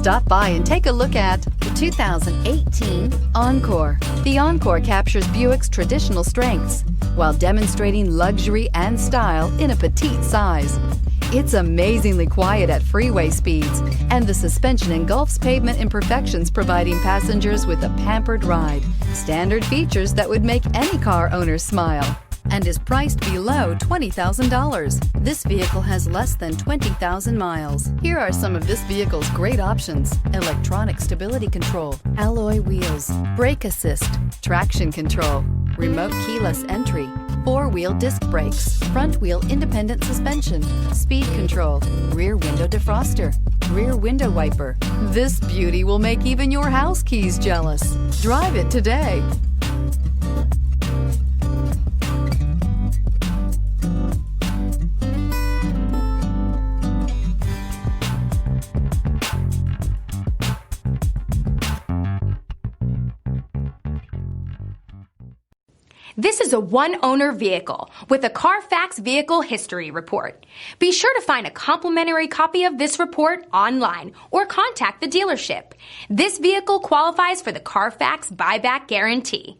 Stop by and take a look at the 2018 Encore. The Encore captures Buick's traditional strengths while demonstrating luxury and style in a petite size. It's amazingly quiet at freeway speeds, and the suspension engulfs pavement imperfections, providing passengers with a pampered ride. Standard features that would make any car owner smile, and is priced below $20,000. This vehicle has less than 20,000 miles. Here are some of this vehicle's great options: electronic stability control, alloy wheels, brake assist, traction control, remote keyless entry, four-wheel disc brakes, front-wheel independent suspension, speed control, rear window defroster, rear window wiper. This beauty will make even your house keys jealous. Drive it today. This is a one-owner vehicle with a Carfax Vehicle History Report. Be sure to find a complimentary copy of this report online or contact the dealership. This vehicle qualifies for the Carfax Buyback Guarantee.